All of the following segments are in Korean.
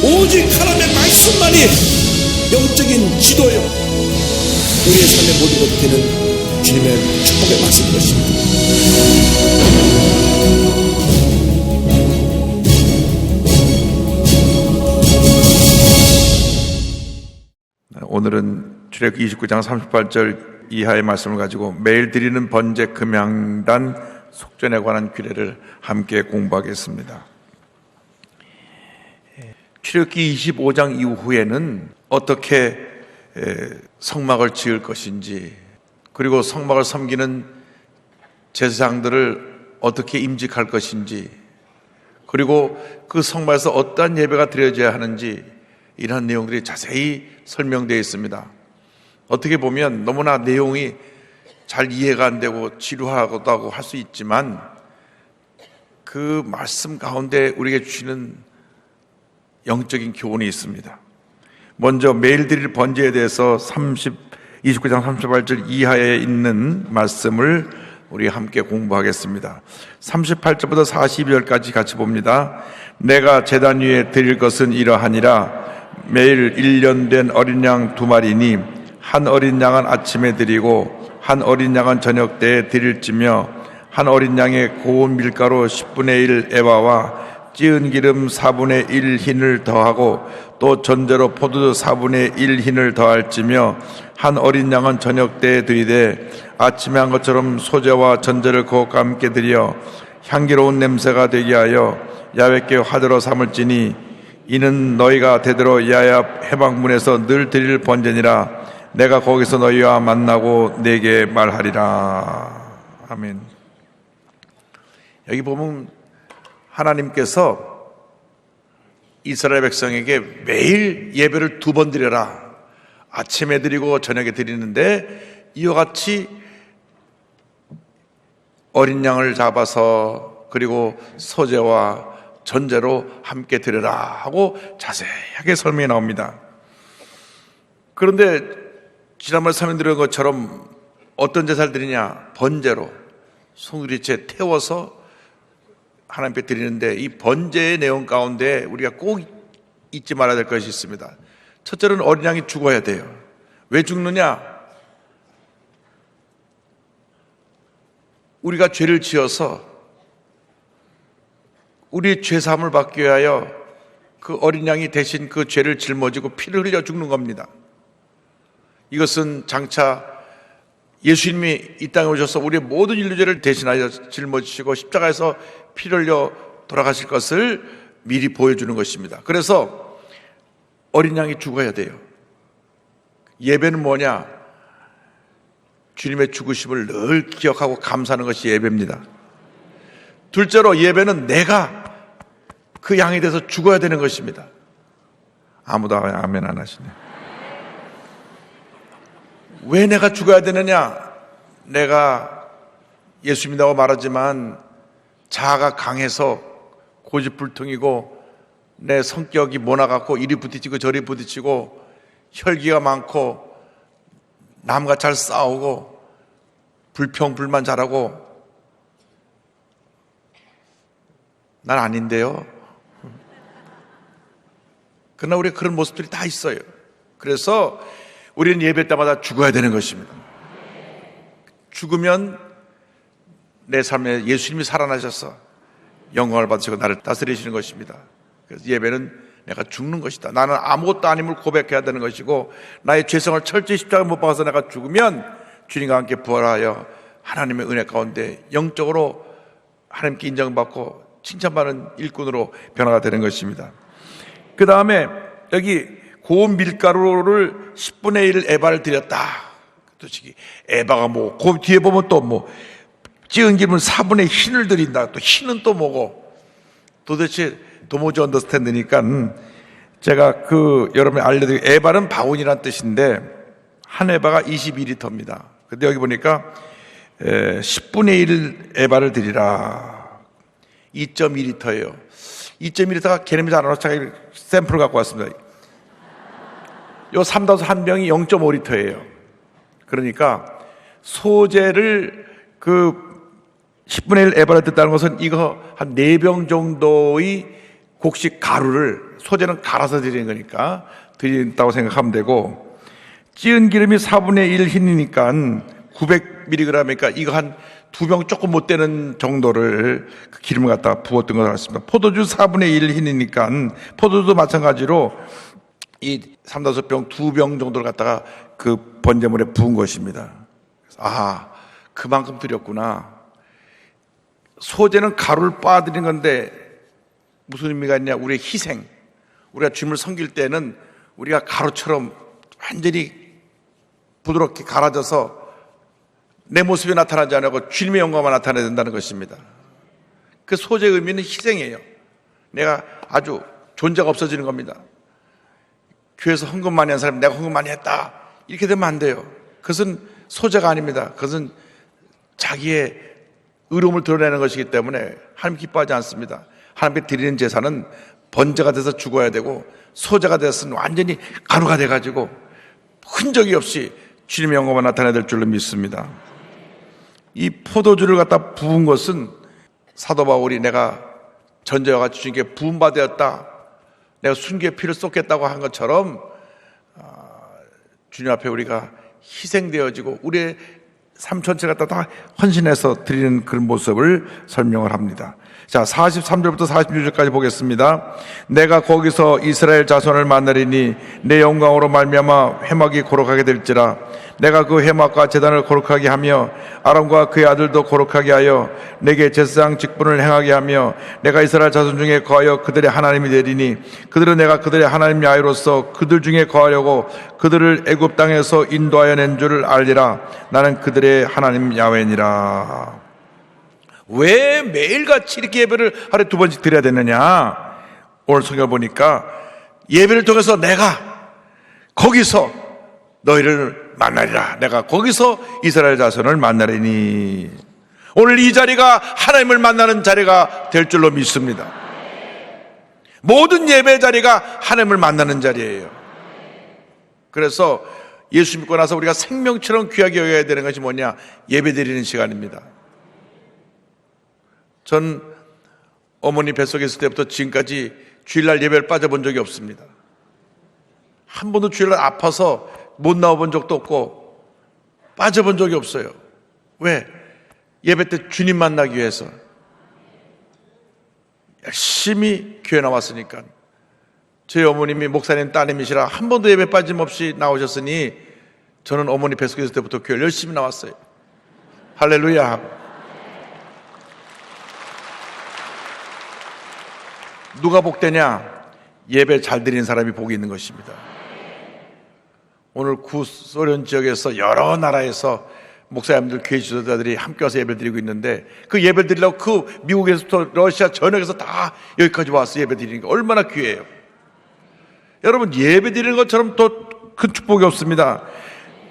오직 하나님의 말씀만이 영적인 지도요, 우리의 삶의 모든 것이 되는 주님의 축복의 말씀인 것입니다. 오늘은 출애굽기 29장 38절 이하의 말씀을 가지고 매일 드리는 번제 금양단 속전에 관한 규례를 함께 공부하겠습니다. 출애굽기 25장 이후에는 어떻게 성막을 지을 것인지, 그리고 성막을 섬기는 제사장들을 어떻게 임직할 것인지, 그리고 그 성막에서 어떠한 예배가 드려져야 하는지, 이런 내용들이 자세히 설명되어 있습니다. 어떻게 보면 너무나 내용이 잘 이해가 안 되고 지루하기도 하고 할 수 있지만, 그 말씀 가운데 우리에게 주시는 영적인 교훈이 있습니다. 먼저 매일 드릴 번제에 대해서 29장 38절 이하에 있는 말씀을 우리 함께 공부하겠습니다. 38절부터 42절까지 같이 봅니다. 내가 제단 위에 드릴 것은 이러하니라. 매일 1년 된 어린 양 2마리니 한 어린 양은 아침에 드리고 한 어린 양은 저녁 때에 드릴지며, 한 어린 양에 고운 밀가루 10분의 1 에바와 찌은 기름 4분의 1 흰을 더하고 또 전제로 포도주 4분의 1 흰을 더할지며, 한 어린 양은 저녁 때에 드리되 아침에 한 것처럼 소제와 전제를 그것과 함께 드려 향기로운 냄새가 되게 하여 야훼께 화제로 삼을지니, 이는 너희가 대대로 야합 해방문에서 늘 드릴 번제니라. 내가 거기서 너희와 만나고 내게 말하리라. 아멘. 여기 보면 하나님께서 이스라엘 백성에게 매일 예배를 2번 드려라, 아침에 드리고 저녁에 드리는데, 이와 같이 어린 양을 잡아서 그리고 소제와 전제로 함께 드려라 하고 자세하게 설명이 나옵니다. 그런데 지난번에 설명드린 것처럼 어떤 제사를 드리냐? 번제로 송두리째 태워서 하나님께 드리는데, 이 번제의 내용 가운데 우리가 꼭 잊지 말아야 될 것이 있습니다. 첫째는 어린 양이 죽어야 돼요. 왜 죽느냐? 우리가 죄를 지어서 우리의 죄사함을 받기 위하여 그 어린 양이 대신 그 죄를 짊어지고 피를 흘려 죽는 겁니다. 이것은 장차 예수님이 이 땅에 오셔서 우리의 모든 인류죄를 대신하여 짊어지시고 십자가에서 피를 흘려 돌아가실 것을 미리 보여주는 것입니다. 그래서 어린 양이 죽어야 돼요. 예배는 뭐냐? 주님의 죽으심을 늘 기억하고 감사하는 것이 예배입니다. 둘째로 예배는 내가 그 양에 대해서 죽어야 되는 것입니다. 아무도 아멘 안 하시네. 왜 내가 죽어야 되느냐? 내가 예수 믿는다고 말하지만 자아가 강해서 고집불통이고 내 성격이 모나갖고 이리 부딪히고 저리 부딪히고 혈기가 많고 남과 잘 싸우고 불평불만 잘하고, 난 아닌데요. 그러나 우리 그런 모습들이 다 있어요. 그래서 우리는 예배 때마다 죽어야 되는 것입니다. 죽으면 내 삶에 예수님이 살아나셔서 영광을 받으시고 나를 다스리시는 것입니다. 그래서 예배는 내가 죽는 것이다, 나는 아무것도 아님을 고백해야 되는 것이고, 나의 죄성을 철저히 십자가에 못 박아서 내가 죽으면 주님과 함께 부활하여 하나님의 은혜 가운데 영적으로 하나님께 인정받고 칭찬받는 일꾼으로 변화가 되는 것입니다. 그 다음에 여기 고운 밀가루를 10분의 1 에바를 드렸다. 도대체 에바가 뭐, 그 뒤에 보면 또 뭐 찌은 기름은 4분의 흰을 드린다. 또 흰은 또 뭐고? 도대체 도무지 언더스탠드니까 제가 여러분이 알려드리고, 에바는 바운이라는 뜻인데 한 에바가 22리터입니다. 근데 여기 보니까 10분의 1 에바를 드리라. 2.2리터예요. 2.2리터가 개념이 잘 안 와서 제가 샘플을 갖고 왔습니다. 요 삼다수 한 병이 0.5리터예요. 그러니까 소재를 10분의 1 에바를 듣다는 것은 이거 한 4병 정도의 곡식 가루를, 소재는 갈아서 드리는 거니까 드린다고 생각하면 되고, 찌은 기름이 4분의 1 흰이니까 900mg이니까 이거 한 2병 조금 못 되는 정도를 그 기름을 갖다가 부었던 것 같습니다. 포도주 4분의 1 흰이니까 포도주도 마찬가지로 이 3~5병, 2병 정도를 갖다가 그 번제물에 부은 것입니다. 아, 그만큼 드렸구나. 소재는 가루를 빻아드린 건데 무슨 의미가 있냐? 우리의 희생, 우리가 주님을 섬길 때는 우리가 가루처럼 완전히 부드럽게 갈아져서 내 모습이 나타나지 않고 주님의 영광만 나타나야 된다는 것입니다. 그 소재의 의미는 희생이에요. 내가 아주 존재가 없어지는 겁니다. 교회에서 헌금 많이 한 사람이 내가 헌금 많이 했다 이렇게 되면 안 돼요. 그것은 소재가 아닙니다. 그것은 자기의 의로움을 드러내는 것이기 때문에 하나님 기뻐하지 않습니다. 하나님께 드리는 제사는 번제가 돼서 죽어야 되고, 소재가 돼서는 완전히 가루가 돼가지고 흔적이 없이 주님의 영광만 나타나야 될 줄로 믿습니다. 이 포도주를 갖다 부은 것은 사도 바울이 내가 전제와 같이 주님께 부음받았다, 내가 순교의 피를 쏟겠다고 한 것처럼 주님 앞에 우리가 희생되어지고 우리의 삶 전체를 갖다 다 헌신해서 드리는 그런 모습을 설명을 합니다. 자, 43절부터 46절까지 보겠습니다. 내가 거기서 이스라엘 자손을 만나리니 내 영광으로 말미암아 회막이 거룩하게 될지라. 내가 그 회막과 제단을 거룩하게 하며 아론과 그의 아들도 거룩하게 하여 내게 제사장 직분을 행하게 하며 내가 이스라엘 자손 중에 거하여 그들의 하나님이 되리니 그들은 내가 그들의 하나님 야훼로서 그들 중에 거하려고 그들을 애굽 땅에서 인도하여 낸 줄을 알리라. 나는 그들의 하나님 야훼니라. 왜 매일같이 이렇게 예배를 하루에 2번씩 드려야 되느냐? 오늘 성경을 보니까 예배를 통해서 내가 거기서 너희를 만나리라. 내가 거기서 이스라엘 자손을 만나리니. 오늘 이 자리가 하나님을 만나는 자리가 될 줄로 믿습니다. 모든 예배 자리가 하나님을 만나는 자리예요. 그래서 예수 믿고 나서 우리가 생명처럼 귀하게 여겨야 되는 것이 뭐냐? 예배 드리는 시간입니다. 전 어머니 뱃속에 있을 때부터 지금까지 주일날 예배를 빠져본 적이 없습니다. 한 번도 주일날 아파서 못 나와본 적도 없고 빠져본 적이 없어요. 왜? 예배 때 주님 만나기 위해서 열심히 교회 나왔으니까. 저희 어머님이 목사님 따님이시라 한 번도 예배 빠짐없이 나오셨으니 저는 어머니 뱃속에 있을 때부터 교회 열심히 나왔어요. 할렐루야. 누가 복되냐? 예배 잘 드리는 사람이 복이 있는 것입니다. 오늘 구소련 지역에서 여러 나라에서 목사님들, 교회 지도자들이 함께 와서 예배 드리고 있는데 그 예배 드리려고 그 미국에서부터 러시아 전역에서 다 여기까지 와서 예배 드리는 게 얼마나 귀해요. 여러분, 예배 드리는 것처럼 또 큰 축복이 없습니다.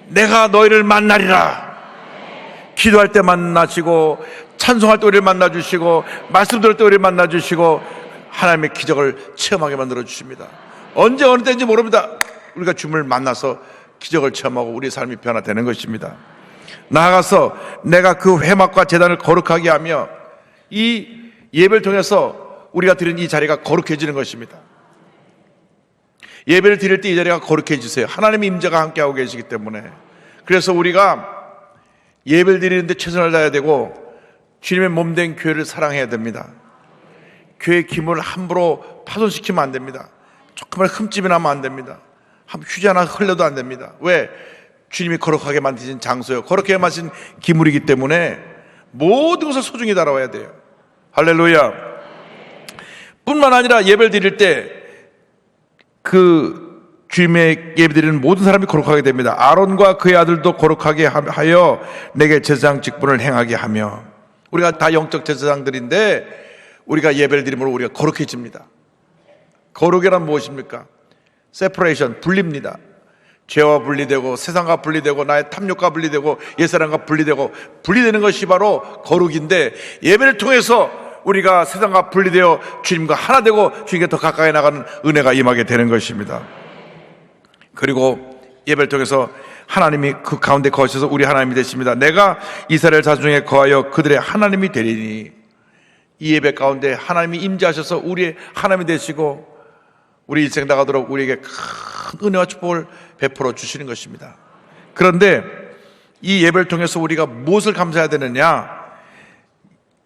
내가 너희를 만나리라. 기도할 때 만나시고 찬송할 때 우리를 만나주시고 말씀 들을 때 우리를 만나주시고 하나님의 기적을 체험하게 만들어주십니다. 언제 어느 때인지 모릅니다. 우리가 주님을 만나서 기적을 체험하고 우리의 삶이 변화되는 것입니다. 나아가서 내가 그 회막과 제단을 거룩하게 하며 이 예배를 통해서 우리가 드린 이 자리가 거룩해지는 것입니다. 예배를 드릴 때 이 자리가 거룩해지세요. 하나님의 임재가 함께하고 계시기 때문에. 그래서 우리가 예배를 드리는데 최선을 다해야 되고 주님의 몸된 교회를 사랑해야 됩니다. 교회 기물을 함부로 파손시키면 안 됩니다. 조금만 흠집이 나면 안 됩니다. 한 휴지 하나 흘려도 안 됩니다. 왜? 주님이 거룩하게 만드신 장소요, 거룩하게 만드신 기물이기 때문에 모든 것을 소중히 다뤄야 돼요. 할렐루야. 뿐만 아니라 예배를 드릴 때 그 주님의 예배 드리는 모든 사람이 거룩하게 됩니다. 아론과 그의 아들도 거룩하게 하여 내게 제사장 직분을 행하게 하며. 우리가 다 영적 제사장들인데 우리가 예배를 드림으로 우리가 거룩해집니다. 거룩이란 무엇입니까? 세퍼레이션, 분리입니다. 죄와 분리되고 세상과 분리되고 나의 탐욕과 분리되고 옛사람과 분리되고 분리되는 것이 바로 거룩인데, 예배를 통해서 우리가 세상과 분리되어 주님과 하나 되고 주님께 더 가까이 나가는 은혜가 임하게 되는 것입니다. 그리고 예배를 통해서 하나님이 그 가운데 거하셔서 우리 하나님이 되십니다. 내가 이스라엘 자손 중에 거하여 그들의 하나님이 되리니. 이 예배 가운데 하나님이 임재하셔서 우리의 하나님이 되시고 우리 일생 나가도록 우리에게 큰 은혜와 축복을 베풀어 주시는 것입니다. 그런데 이 예배를 통해서 우리가 무엇을 감사해야 되느냐?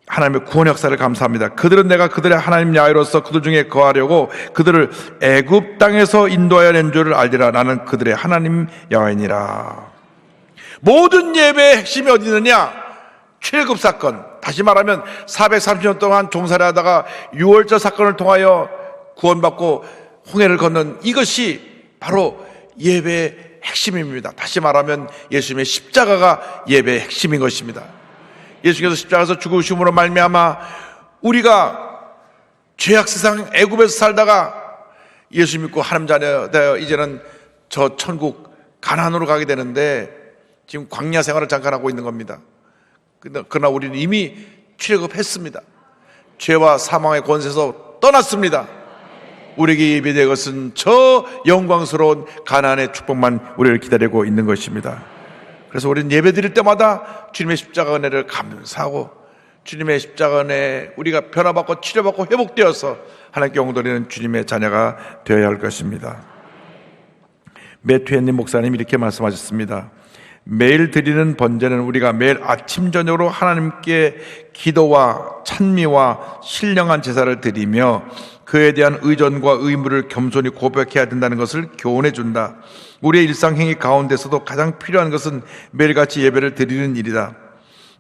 하나님의 구원 역사를 감사합니다. 그들은 내가 그들의 하나님 야훼로서 그들 중에 거하려고 그들을 애굽 땅에서 인도하여 낸 줄을 알리라. 나는 그들의 하나님 야훼니라. 모든 예배의 핵심이 어디 있느냐? 출애굽 사건. 다시 말하면 430년 동안 종살이 하다가 6월절 사건을 통하여 구원받고 홍해를 건넌 이것이 바로 예배의 핵심입니다. 다시 말하면 예수님의 십자가가 예배의 핵심인 것입니다. 예수께서 십자가에서 죽으심으로 말미암아 우리가 죄악 세상 애굽에서 살다가 예수 믿고 하나님 자녀 되어 이제는 저 천국 가나안으로 가게 되는데 지금 광야 생활을 잠깐 하고 있는 겁니다. 그러나 우리는 이미 출애굽했습니다. 죄와 사망의 권세에서 떠났습니다. 우리에게 예비된 것은 저 영광스러운 가나안의 축복만 우리를 기다리고 있는 것입니다. 그래서 우리는 예배 드릴 때마다 주님의 십자가 은혜를 감사하고 주님의 십자가 은혜 우리가 변화받고 치료받고 회복되어서 하나님께 영광드리는 주님의 자녀가 되어야 할 것입니다. 매튜 헨리 목사님이 이렇게 말씀하셨습니다. 매일 드리는 번제는 우리가 매일 아침 저녁으로 하나님께 기도와 찬미와 신령한 제사를 드리며 그에 대한 의존과 의무를 겸손히 고백해야 된다는 것을 교훈해 준다. 우리의 일상행위 가운데서도 가장 필요한 것은 매일같이 예배를 드리는 일이다.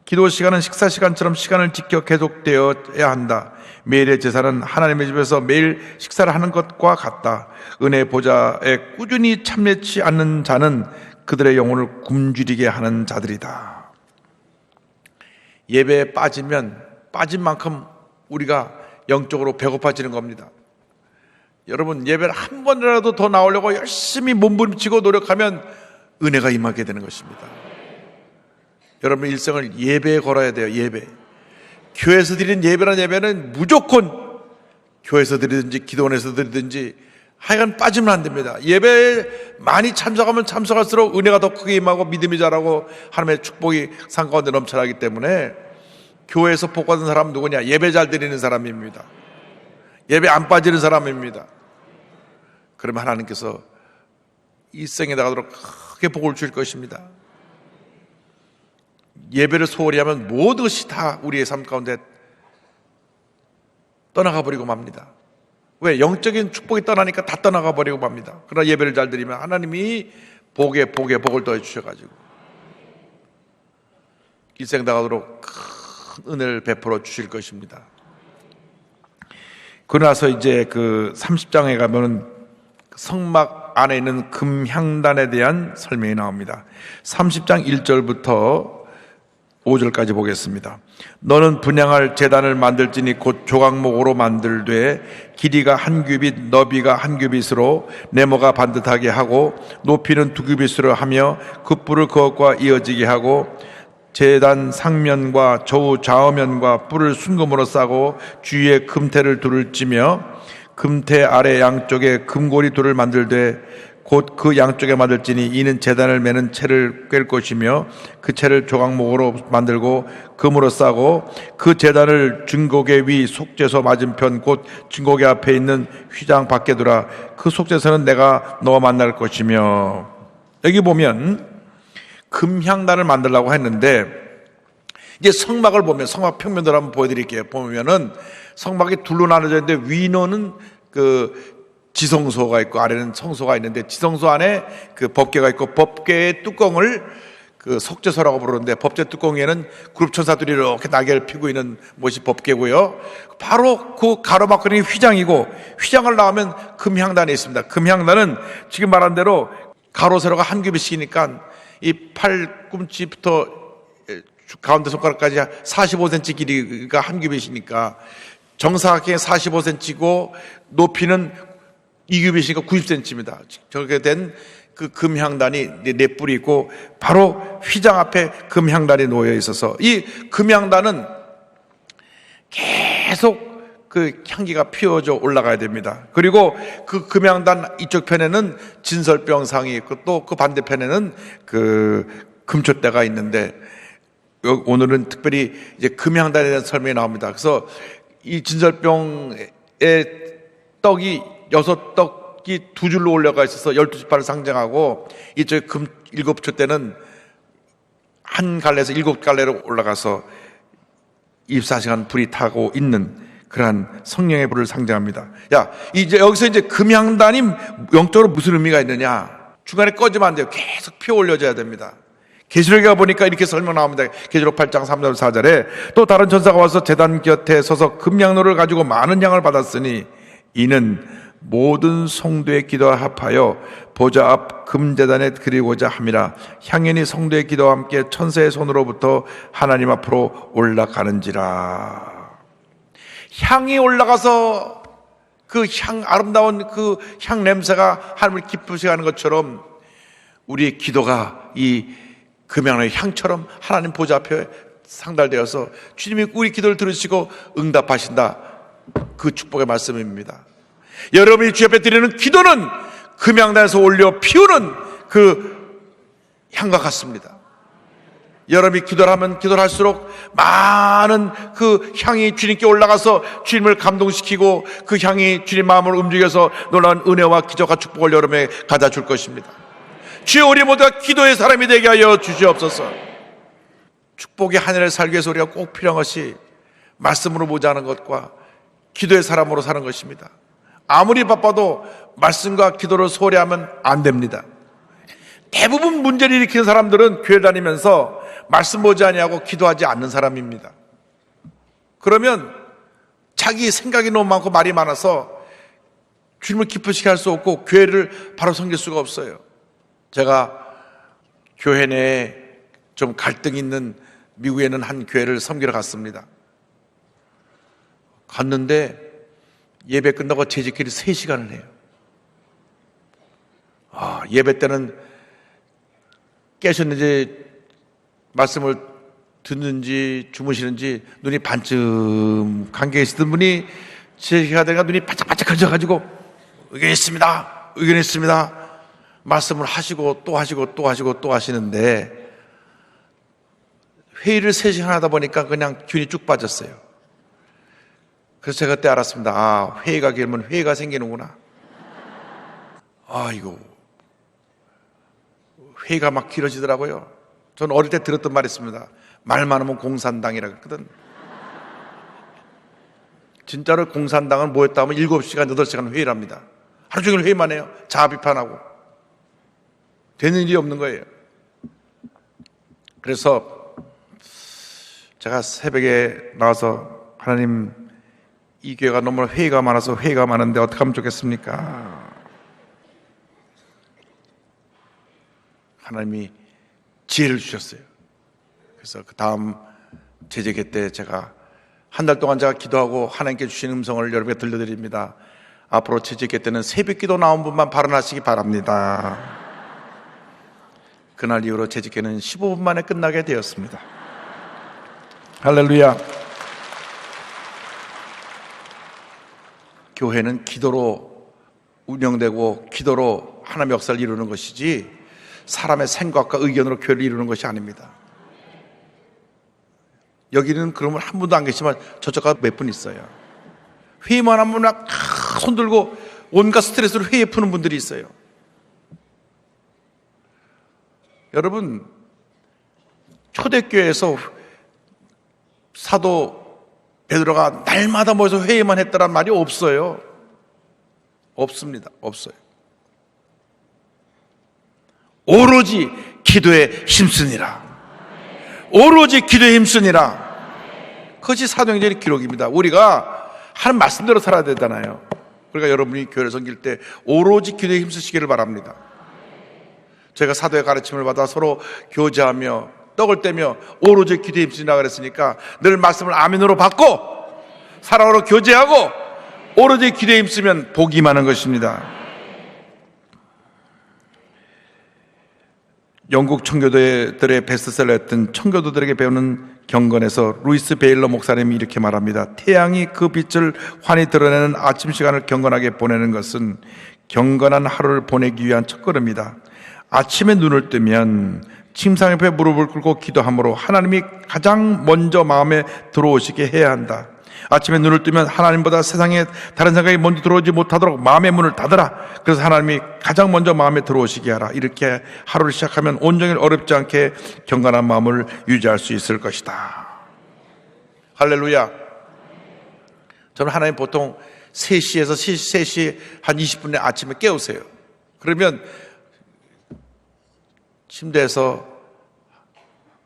기도 시간은 식사 시간처럼 시간을 지켜 계속되어야 한다. 매일의 제사는 하나님의 집에서 매일 식사를 하는 것과 같다. 은혜 보좌에 꾸준히 참여치 않는 자는 그들의 영혼을 굶주리게 하는 자들이다. 예배에 빠지면 빠진 만큼 우리가 영적으로 배고파지는 겁니다. 여러분, 예배를 한 번이라도 더 나오려고 열심히 몸부림치고 노력하면 은혜가 임하게 되는 것입니다. 여러분 일생을 예배에 걸어야 돼요. 예배. 교회에서 드리는 예배란 예배는 무조건 교회에서 드리든지 기도원에서 드리든지 하여간 빠지면 안 됩니다. 예배에 많이 참석하면 참석할수록 은혜가 더 크게 임하고 믿음이 자라고 하나님의 축복이 산 가운데 넘쳐나기 때문에 교회에서 복 받은 사람은 누구냐? 예배 잘 드리는 사람입니다. 예배 안 빠지는 사람입니다. 그러면 하나님께서 일생에 나가도록 크게 복을 줄 것입니다. 예배를 소홀히 하면 모든 것이 다 우리의 삶 가운데 떠나가 버리고 맙니다. 왜? 영적인 축복이 떠나니까 다 떠나가 버리고 맙니다. 그러나 예배를 잘 드리면 하나님이 복에 복을 더해 주셔가지고 일생 나가도록 큰 은혜를 베풀어 주실 것입니다. 그러나서 이제 그 30장에 가면은 성막 안에 있는 금향단에 대한 설명이 나옵니다. 30장 1절부터 5절까지 보겠습니다. 너는 분향할 제단을 만들지니 곧 조각목으로 만들되 길이가 한 규빗 너비가 한 규빗으로 네모가 반듯하게 하고 높이는 두 규빗으로 하며 그 뿔을 그것과 이어지게 하고 제단 상면과 좌우면과 뿔을 순금으로 싸고 주위에 금태를 둘을 찌며 금태 아래 양쪽에 금고리 둘을 만들되 곧 그 양쪽에 만들지니 이는 제단을 매는 채를 꿰 것이며 그 채를 조각목으로 만들고 금으로 싸고 그 제단을 증거계 위 속죄소 맞은편 곧 증거계 앞에 있는 휘장 밖에 두라. 그 속죄소는 내가 너와 만날 것이며. 여기 보면 금향단을 만들려고 했는데 이제 성막을 보면 성막 평면도를 한번 보여드릴게요. 보면은 성막이 둘로 나눠져 있는데 위로는 그 지성소가 있고 아래는 성소가 있는데 지성소 안에 그 법궤가 있고 법궤의 뚜껑을 그 속죄소라고 부르는데 법궤 뚜껑에는 그룹 천사들이 이렇게 날개를 펴고 있는 것이 법궤고요. 바로 그 가로막고 있는 휘장이고 휘장을 나오면 금향단이 있습니다. 금향단은 지금 말한 대로 가로 세로가 한 규빗이니까 이 팔꿈치부터 가운데 손가락까지 45cm 길이가 한 규빗이니까 정사각형이 45cm고 높이는 2규빗이니까 90cm입니다. 저렇게 된 그 금향단이 네 뿔이 있고 바로 휘장 앞에 금향단이 놓여 있어서 이 금향단은 계속 그 향기가 피어져 올라가야 됩니다. 그리고 그 금향단 이쪽 편에는 진설병상이 있고 또 그 반대편에는 그 금촛대가 있는데 오늘은 특별히 이제 금향단에 대한 설명이 나옵니다. 그래서 이 진설병에 떡이 6떡이 2줄로 올라가 있어서 12지파를 상징하고, 이쪽에 금 7초 때는 한 갈래에서 7갈래로 올라가서 24시간 불이 타고 있는 그러한 성령의 불을 상징합니다. 이제 여기서 이제 금향단이 영적으로 무슨 의미가 있느냐? 중간에 꺼지면 안 돼요. 계속 피어 올려져야 됩니다. 계시록에 가보니까 이렇게 설명 나옵니다. 계시록 8장 3절 4절에 또 다른 전사가 와서 제단 곁에 서서 금양로를 가지고 많은 양을 받았으니 이는 모든 성도의 기도와 합하여 보좌 앞 금제단에 드리고자 함이라. 향연이 성도의 기도와 함께 천사의 손으로부터 하나님 앞으로 올라가는지라. 향이 올라가서 그 아름다운 그 향 냄새가 하나님을 기쁘시게 하는 것처럼 우리의 기도가 이 금양로의 향처럼 하나님 보좌 앞에 상달되어서 주님이 우리 기도를 들으시고 응답하신다. 그 축복의 말씀입니다. 여러분이 주 앞에 드리는 기도는 금양단에서 올려 피우는 그 향과 같습니다. 여러분이 기도를 하면 기도를 할수록 많은 그 향이 주님께 올라가서 주님을 감동시키고 그 향이 주님 마음을 움직여서 놀라운 은혜와 기적과 축복을 여러분에게 가져다 줄 것입니다. 주여, 우리 모두가 기도의 사람이 되게 하여 주시옵소서. 축복의 하늘에 살기 위해서 우리가 꼭 필요한 것이 말씀으로 보자는 것과 기도의 사람으로 사는 것입니다. 아무리 바빠도 말씀과 기도를 소홀히 하면 안 됩니다. 대부분 문제를 일으키는 사람들은 교회 다니면서 말씀 보지 아니하고 기도하지 않는 사람입니다. 그러면 자기 생각이 너무 많고 말이 많아서 주님을 기쁘시게 할 수 없고 교회를 바로 섬길 수가 없어요. 제가 교회 내에 좀 갈등이 있는 미국에는 한 교회를 섬기러 갔습니다. 갔는데 예배 끝나고 재직기를 3시간을 해요. 예배 때는 깨셨는지 말씀을 듣는지 주무시는지 눈이 반쯤 감겨 계시던 분이 재직기가 되니까 눈이 반짝반짝 걸려가지고 의견했습니다. 말씀을 하시고 또 하시고 또 하시고 또 하시는데 회의를 3시간 하다 보니까 그냥 균이 쭉 빠졌어요. 그래서 제가 그때 알았습니다. 회의가 길면 회의가 생기는구나. 이거 회의가 막 길어지더라고요. 저는 어릴 때 들었던 말이 있습니다. 말 많으면 공산당이라고 했거든. 진짜로 공산당은 뭐였다 하면 7시간, 8시간 회의를 합니다. 하루 종일 회의만 해요. 자아 비판하고. 되는 일이 없는 거예요. 그래서 제가 새벽에 나와서 하나님, 이 교회가 너무 회의가 많아서 회의가 많은데 어떻게 하면 좋겠습니까? 하나님이 지혜를 주셨어요. 그래서 그 다음 재직회 때 제가 한 달 동안 제가 기도하고 하나님께 주신 음성을 여러분께 들려드립니다. 앞으로 재직회 때는 새벽 기도 나온 분만 발언하시기 바랍니다. 그날 이후로 재직회는 15분 만에 끝나게 되었습니다. 할렐루야. 교회는 기도로 운영되고 기도로 하나님의 역사를 이루는 것이지 사람의 생각과 의견으로 교회를 이루는 것이 아닙니다. 여기는 그러면 한 분도 안 계시지만 저쪽 가서 몇 분 있어요. 회의만 하면 막 손 들고 온갖 스트레스를 회의에 푸는 분들이 있어요. 여러분, 초대교회에서 사도 베드로가 날마다 모여서 회의만 했다란 말이 없어요. 없습니다. 없어요. 오로지 기도에 힘쓰니라. 오로지 기도에 힘쓰니라. 그것이 사도행전의 기록입니다. 우리가 하는 말씀대로 살아야 되잖아요. 그러니까 여러분이 교회를 섬길 때 오로지 기도에 힘쓰시기를 바랍니다. 제가 사도의 가르침을 받아 서로 교제하며 떡을 떼며 오로지 기도에 힘쓰니라 그랬으니까 늘 말씀을 아멘으로 받고 사랑으로 교제하고 오로지 기도에 힘쓰면 복이 많은 것입니다. 영국 청교도들의 베스트셀러였던 청교도들에게 배우는 경건에서 루이스 베일러 목사님이 이렇게 말합니다. 태양이 그 빛을 환히 드러내는 아침 시간을 경건하게 보내는 것은 경건한 하루를 보내기 위한 첫걸음이다. 아침에 눈을 뜨면 침상 옆에 무릎을 꿇고 기도함으로 하나님이 가장 먼저 마음에 들어오시게 해야 한다. 아침에 눈을 뜨면 하나님보다 세상에 다른 생각이 먼저 들어오지 못하도록 마음의 문을 닫아라. 그래서 하나님이 가장 먼저 마음에 들어오시게 하라. 이렇게 하루를 시작하면 온종일 어렵지 않게 경건한 마음을 유지할 수 있을 것이다. 할렐루야. 저는 하나님 보통 3시에서 3시 한 20분에 아침에 깨우세요. 그러면 침대에서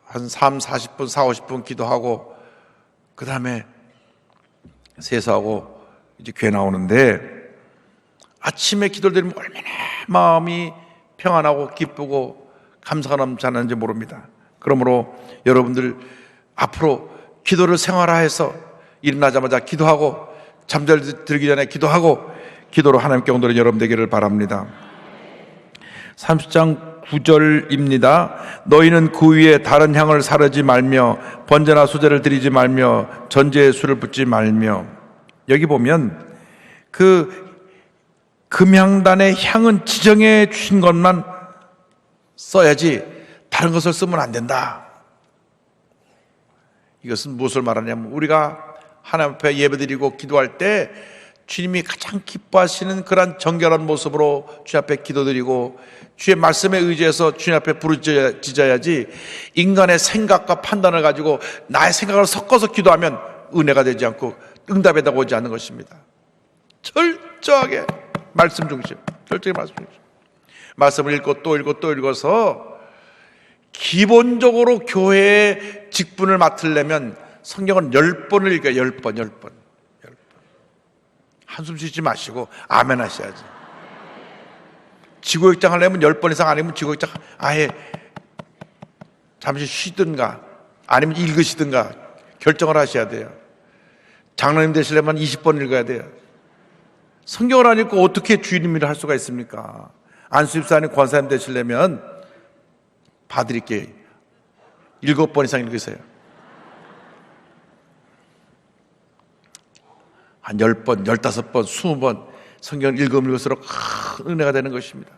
한 40분, 50분 기도하고 그 다음에 세수하고 이제 교회 나오는데, 아침에 기도를 드리면 얼마나 마음이 평안하고 기쁘고 감사가 넘치는지 모릅니다. 그러므로 여러분들 앞으로 기도를 생활화해서 일어나자마자 기도하고 잠들기 전에 기도하고 기도로 하나님께 온도를 여러분 되기를 바랍니다. 30장 9절입니다. 너희는 그 위에 다른 향을 사르지 말며 번제나 수제를 드리지 말며 전제에 술을 붓지 말며. 여기 보면 그 금향단의 향은 지정해 주신 것만 써야지 다른 것을 쓰면 안 된다. 이것은 무엇을 말하냐면, 우리가 하나님 앞에 예배드리고 기도할 때 주님이 가장 기뻐하시는 그런 정결한 모습으로 주님 앞에 기도드리고 주의 말씀에 의지해서 주님 앞에 부르짖어야지, 인간의 생각과 판단을 가지고 나의 생각을 섞어서 기도하면 은혜가 되지 않고 응답이 오지 않는 것입니다. 철저하게 말씀 중심, 철저하게 말씀 중심. 말씀을 읽고 또 읽고 또 읽어서 기본적으로 교회의 직분을 맡으려면 성경은 10번을 읽어요. 10번. 한숨 쉬지 마시고 아멘 하셔야지. 지구역장 하려면 10번 이상 아니면 지구역장 아예 잠시 쉬든가 아니면 읽으시든가 결정을 하셔야 돼요. 장로님 되시려면 20번 읽어야 돼요. 성경을 안 읽고 어떻게 주님 일을 할 수가 있습니까? 안수집사님, 권사님 되시려면 봐드릴게요. 7번 이상 읽으세요. 한 10번, 15번, 20번 성경을 읽을수록 큰 은혜가 되는 것입니다.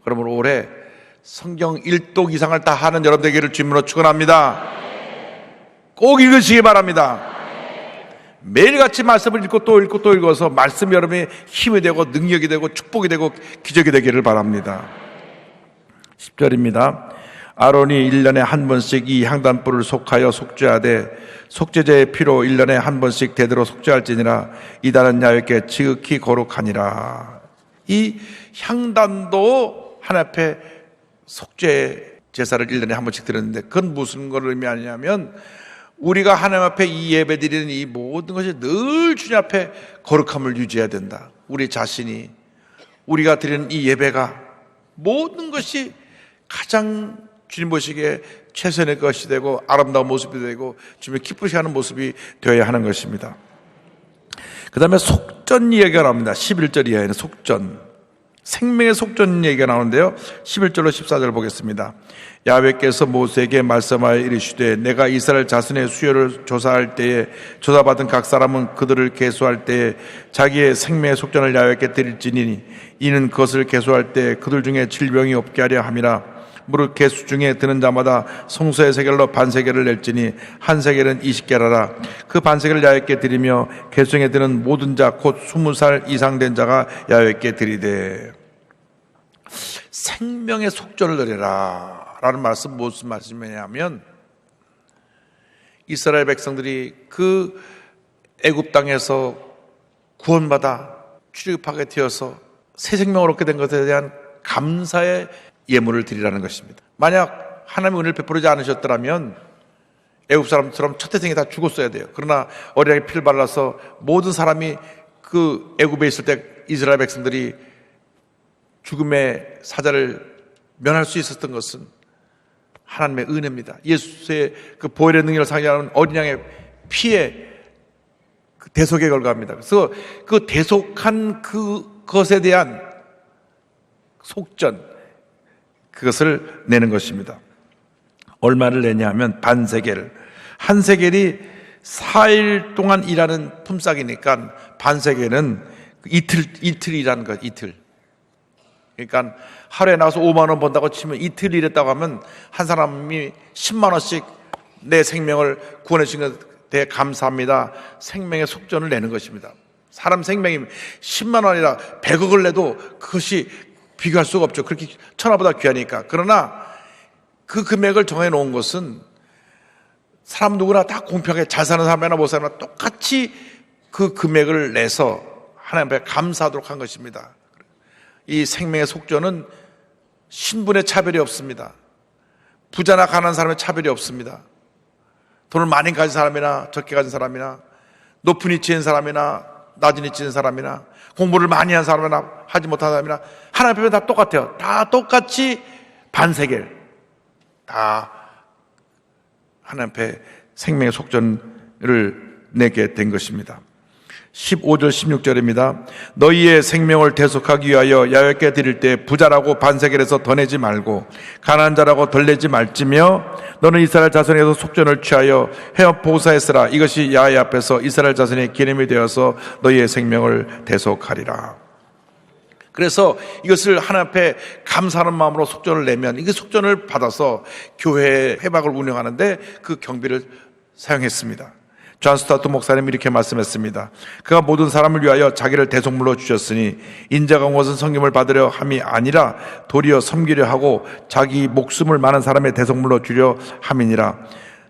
그러므로 올해 성경 1독 이상을 다 하는 여러분 되기를 주님으로 축원합니다. 꼭 읽으시기 바랍니다. 매일같이 말씀을 읽고 또 읽고 또 읽어서 말씀 여러분의 힘이 되고 능력이 되고 축복이 되고 기적이 되기를 바랍니다. 10절입니다. 아론이 1년에 한 번씩 이 향단불을 속하여 속죄하되 속죄제의 피로 1년에 한 번씩 대대로 속죄할지니라. 이단은 야훼께 지극히 거룩하니라. 이 향단도 하나님 앞에 속죄 제사를 1년에 한 번씩 드렸는데, 그건 무슨 걸 의미하냐면 우리가 하나님 앞에 이 예배 드리는 이 모든 것이 늘 주님 앞에 거룩함을 유지해야 된다. 우리 자신이, 우리가 드리는 이 예배가 모든 것이 가장 주님 보시기에 최선의 것이 되고 아름다운 모습이 되고 주님이 기쁘시게 하는 모습이 되어야 하는 것입니다. 그 다음에 속전 이야기가 나옵니다. 11절 이하에는 속전, 생명의 속전 얘기가 나오는데요. 11절로 14절 보겠습니다. 야훼께서 모세에게 말씀하여 이르시되 내가 이스라엘 자손의 수요를 조사할 때에 조사받은 각 사람은 그들을 계수할 때에 자기의 생명의 속전을 야훼께 드릴지니 이는 그것을 계수할 때 그들 중에 질병이 없게 하려 함이라. 무릇 계수 중에 드는 자마다 송수의 세겔로 반세겔을 낼지니 한 세겔은 20게라라. 그 반세겔을 야훼께 드리며 계수 중에 드는 모든 자 곧 20살 이상 된 자가 야훼께 드리되. 생명의 속전을 드리라 라는 말씀 무슨 말씀이냐면, 이스라엘 백성들이 그 애굽 땅에서 구원받아 출애굽하게 되어서 새 생명을 얻게 된 것에 대한 감사의 예물을 드리라는 것입니다. 만약 하나님의 은혜를 베풀지 않으셨더라면 애굽 사람처럼 첫 태생이 다 죽었어야 돼요. 그러나 어린아이 피를 발라서 모든 사람이 그 애굽에 있을 때 이스라엘 백성들이 죽음의 사자를 면할 수 있었던 것은 하나님의 은혜입니다. 예수의 그 보혈의 능력을 상징하는 어린 양의 피에 그 대속의 결과입니다. 그래서 그 대속한 그것에 대한 속전, 그것을 내는 것입니다. 얼마를 내냐 하면 반세겔, 한 세겔이 4일 동안 일하는 품삯이니까 반세겔은 이틀 일하는 것, 이틀. 그러니까 하루에 나가서 5만 원 번다고 치면 이틀 일했다고 하면 한 사람이 10만 원씩 내 생명을 구원해 주신 것 대해 감사합니다. 생명의 속전을 내는 것입니다. 사람 생명이 10만 원이라 100억을 내도 그것이 비교할 수가 없죠. 그렇게 천하보다 귀하니까. 그러나 그 금액을 정해놓은 것은 사람 누구나 다 공평하게 잘 사는 사람이나 못 사는 사람이나 똑같이 그 금액을 내서 하나님 앞에 감사하도록 한 것입니다. 이 생명의 속전은 신분의 차별이 없습니다. 부자나 가난한 사람의 차별이 없습니다. 돈을 많이 가진 사람이나 적게 가진 사람이나 높은 위치에 있는 사람이나 낮은 위치에 있는 사람이나 공부를 많이 한 사람이나 하지 못한 사람이나 하나님 앞에 다 똑같아요. 다 똑같이 반세겔, 다 하나님 앞에 생명의 속전을 내게 된 것입니다. 15절 16절입니다. 너희의 생명을 대속하기 위하여 야훼께 드릴 때 부자라고 반세겔에서 더 내지 말고 가난한 자라고 덜 내지 말지며 너는 이스라엘 자손에게서 속전을 취하여 회업 보사했으라. 이것이 야훼 앞에서 이스라엘 자손의 기념이 되어서 너희의 생명을 대속하리라. 그래서 이것을 하나님 앞에 감사하는 마음으로 속전을 내면 이게 속전을 받아서 교회 회막을 운영하는데 그 경비를 사용했습니다. 존 스타트 목사님이 이렇게 말씀했습니다. 그가 모든 사람을 위하여 자기를 대속물로 주셨으니 인자가 온 것은 섬김을 받으려 함이 아니라 도리어 섬기려 하고 자기 목숨을 많은 사람의 대속물로 주려 함이니라.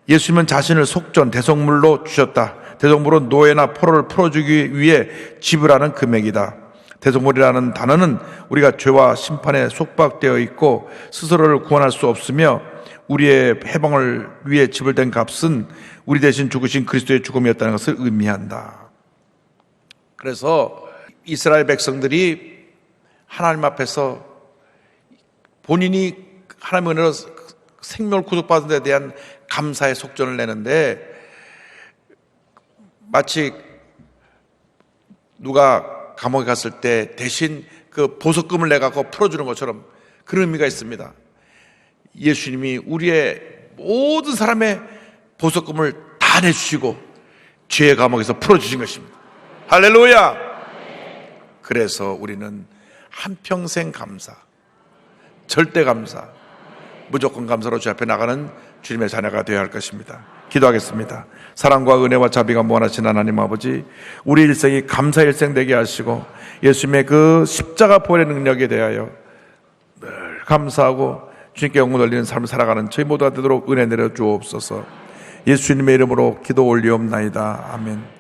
예수님은 자신을 속전 대속물로 주셨다. 대속물은 노예나 포로를 풀어주기 위해 지불하는 금액이다. 대속물이라는 단어는 우리가 죄와 심판에 속박되어 있고 스스로를 구원할 수 없으며 우리의 해방을 위해 지불된 값은 우리 대신 죽으신 그리스도의 죽음이었다는 것을 의미한다. 그래서 이스라엘 백성들이 하나님 앞에서 본인이 하나님의 은혜로 생명을 구속받은 데 대한 감사의 속전을 내는데 마치 누가 감옥에 갔을 때 대신 그 보석금을 내갖고 풀어주는 것처럼 그런 의미가 있습니다. 예수님이 우리의 모든 사람의 보석금을 다 내주시고 죄의 감옥에서 풀어주신 것입니다. 할렐루야! 그래서 우리는 한평생 감사, 절대 감사, 무조건 감사로 주 앞에 나가는 주님의 자녀가 되어야 할 것입니다. 기도하겠습니다. 사랑과 은혜와 자비가 무한하신 하나님 아버지, 우리 일생이 감사 일생 되게 하시고 예수님의 그 십자가 보혈의 능력에 대하여 늘 감사하고 주님께 영광 돌리는 삶을 살아가는 저희 모두가 되도록 은혜 내려 주옵소서. 예수님의 이름으로 기도 올리옵나이다. 아멘.